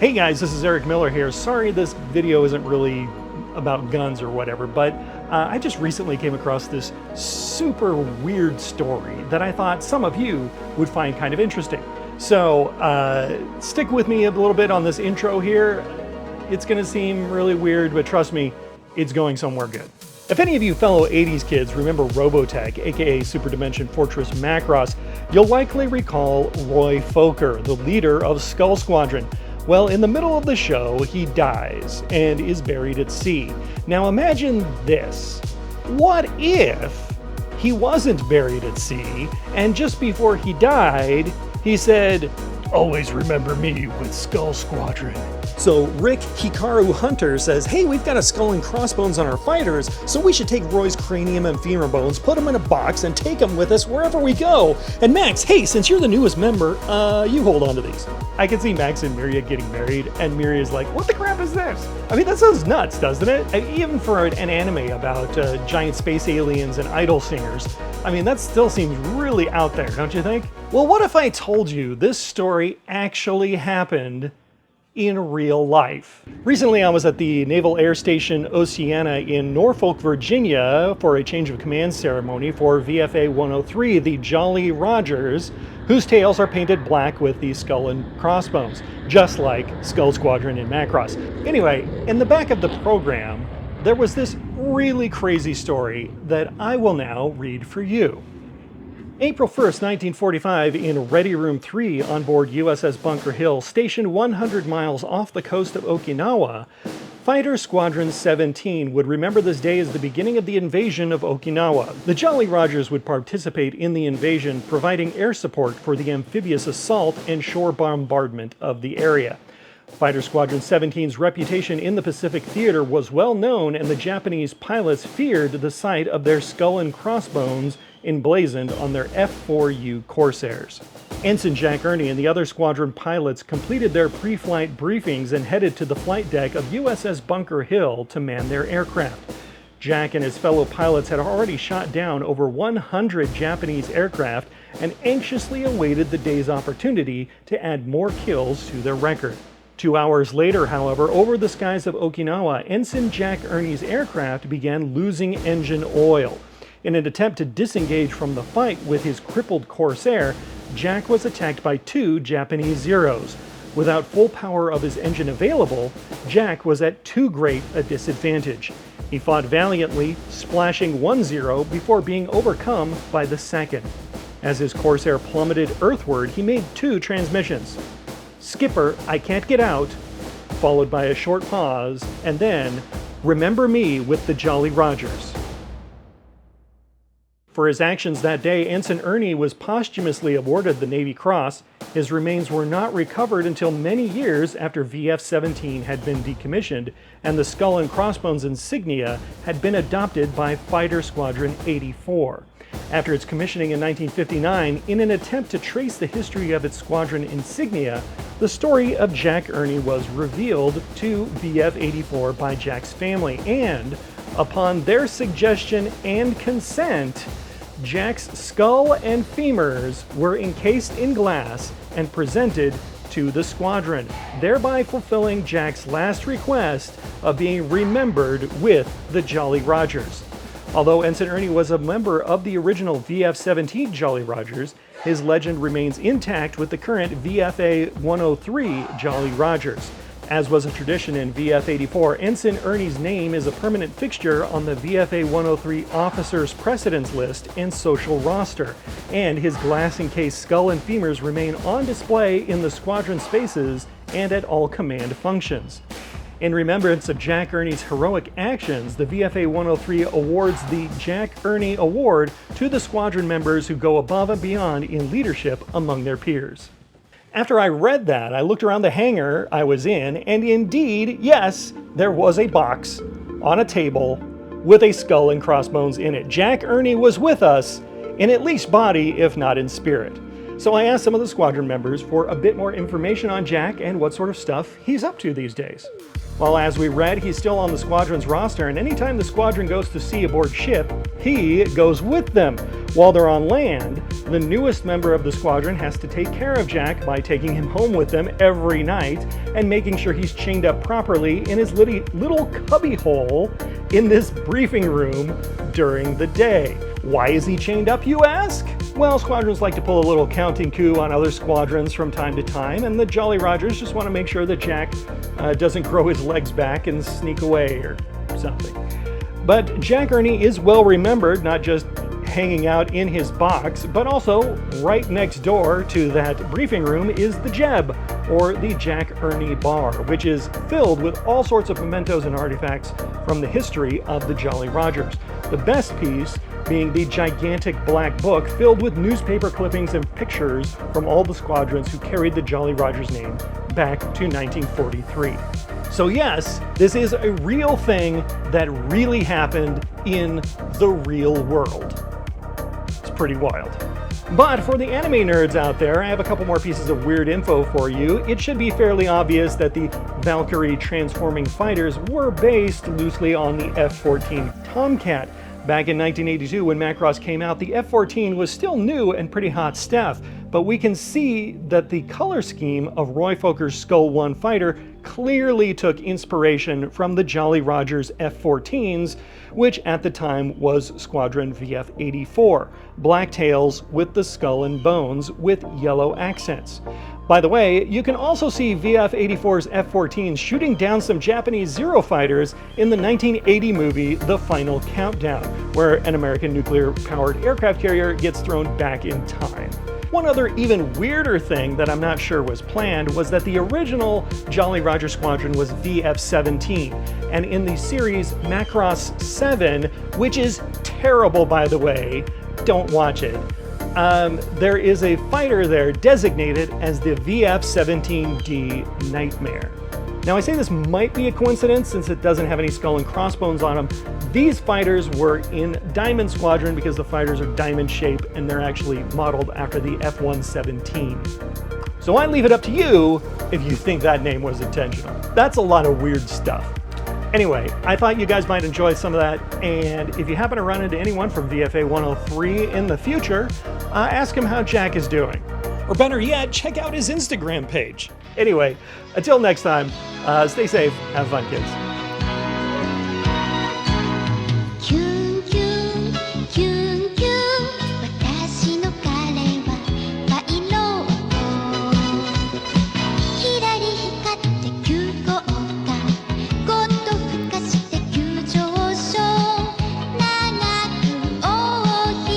Hey guys, this is Eric Miller here. Sorry this video isn't really about guns or whatever, but I just recently came across this super weird story that I thought some of you would find kind of interesting. So stick with me a little bit on this intro here. It's gonna seem really weird, but trust me, it's going somewhere good. If any of you fellow 80s kids remember Robotech, aka Super Dimension Fortress Macross, you'll likely recall Roy Fokker, the leader of Skull Squadron. Well, in the middle of the show, he dies and is buried at sea. Now imagine this. What if he wasn't buried at sea, and just before he died, he said, "Always remember me with Skull Squadron." So Rick Hikaru Hunter says, "Hey, we've got a skull and crossbones on our fighters, so we should take Roy's cranium and femur bones, put them in a box, and take them with us wherever we go. And Max, hey, since you're the newest member, you hold on to these." I can see Max and Miria getting married, and Miria's like, "What the crap is this?" I mean, that sounds nuts, doesn't it? Even for an anime about giant space aliens and idol singers, I mean, that still seems really out there, don't you think? Well, what if I told you this story actually happened in real life? Recently, I was at the Naval Air Station Oceana in Norfolk, Virginia for a change of command ceremony for VFA 103, the Jolly Rogers, whose tails are painted black with the skull and crossbones, just like Skull Squadron in Macross. Anyway, in the back of the program, there was this really crazy story that I will now read for you. April 1st, 1945, in Ready Room 3 on board USS Bunker Hill, stationed 100 miles off the coast of Okinawa, Fighter Squadron 17 would remember this day as the beginning of the invasion of Okinawa. The Jolly Rogers would participate in the invasion, providing air support for the amphibious assault and shore bombardment of the area. Fighter Squadron 17's reputation in the Pacific Theater was well known, and the Japanese pilots feared the sight of their skull and crossbones emblazoned on their F-4U Corsairs. Ensign Jack Ernie and the other squadron pilots completed their pre-flight briefings and headed to the flight deck of USS Bunker Hill to man their aircraft. Jack and his fellow pilots had already shot down over 100 Japanese aircraft and anxiously awaited the day's opportunity to add more kills to their record. 2 hours later, however, over the skies of Okinawa, Ensign Jack Ernie's aircraft began losing engine oil. In an attempt to disengage from the fight with his crippled Corsair, Jack was attacked by 2 Japanese Zeros. Without full power of his engine available, Jack was at too great a disadvantage. He fought valiantly, splashing 1 Zero before being overcome by the second. As his Corsair plummeted earthward, he made 2 transmissions. "Skipper, I can't get out," followed by a short pause, and then, "Remember me with the Jolly Rogers." For his actions that day, Ensign Ernie was posthumously awarded the Navy Cross. His remains were not recovered until many years after VF-17 had been decommissioned, and the skull and crossbones insignia had been adopted by Fighter Squadron 84. After its commissioning in 1959, in an attempt to trace the history of its squadron insignia, the story of Jack Ernie was revealed to VF-84 by Jack's family, and, upon their suggestion and consent, Jack's skull and femurs were encased in glass and presented to the squadron, thereby fulfilling Jack's last request of being remembered with the Jolly Rogers. Although Ensign Ernie was a member of the original VF-17 Jolly Rogers, his legend remains intact with the current VFA 103 Jolly Rogers. As was a tradition in VF-84, Ensign Ernie's name is a permanent fixture on the VFA 103 Officers Precedence List and social roster, and his glass-encased skull and femurs remain on display in the squadron spaces and at all command functions. In remembrance of Jack Ernie's heroic actions, the VFA 103 awards the Jack Ernie Award to the squadron members who go above and beyond in leadership among their peers. After I read that, I looked around the hangar I was in, and indeed, yes, there was a box on a table with a skull and crossbones in it. Jack Ernie was with us, in at least body, if not in spirit. So I asked some of the squadron members for a bit more information on Jack and what sort of stuff he's up to these days. Well, as we read, he's still on the squadron's roster, and anytime the squadron goes to sea aboard ship, he goes with them. While they're on land, the newest member of the squadron has to take care of Jack by taking him home with them every night and making sure he's chained up properly in his little cubby hole in this briefing room during the day. Why is he chained up, you ask? Well, squadrons like to pull a little counting coup on other squadrons from time to time, and the Jolly Rogers just want to make sure that Jack doesn't grow his legs back and sneak away or something. But Jack Ernie is well remembered, not just hanging out in his box, but also right next door to that briefing room is the Jeb, or the Jack Ernie Bar, which is filled with all sorts of mementos and artifacts from the history of the Jolly Rogers. The best piece being the gigantic black book filled with newspaper clippings and pictures from all the squadrons who carried the Jolly Rogers name back to 1943. So yes, this is a real thing that really happened in the real world. It's pretty wild. But for the anime nerds out there, I have a couple more pieces of weird info for you. It should be fairly obvious that the Valkyrie transforming fighters were based loosely on the F-14 Tomcat. Back in 1982, when Macross came out, the F-14 was still new and pretty hot stuff, but we can see that the color scheme of Roy Foker's Skull One fighter clearly took inspiration from the Jolly Rogers F-14s, which at the time was Squadron VF-84, black tails with the skull and bones with yellow accents. By the way, you can also see VF-84's F-14 shooting down some Japanese Zero fighters in the 1980 movie The Final Countdown, where an American nuclear-powered aircraft carrier gets thrown back in time. One other even weirder thing that I'm not sure was planned was that the original Jolly Roger Squadron was VF-17, and in the series Macross 7, which is terrible by the way, don't watch it, there is a fighter there designated as the VF-17D Nightmare. Now I say this might be a coincidence since it doesn't have any skull and crossbones on them. These fighters were in Diamond Squadron because the fighters are diamond shaped and they're actually modeled after the F-117. So I leave it up to you if you think that name was intentional. That's a lot of weird stuff. Anyway, I thought you guys might enjoy some of that, and if you happen to run into anyone from VFA 103 in the future, ask him how Jack is doing. Or better yet, check out his Instagram page. Anyway, until next time, stay safe, have fun, kids.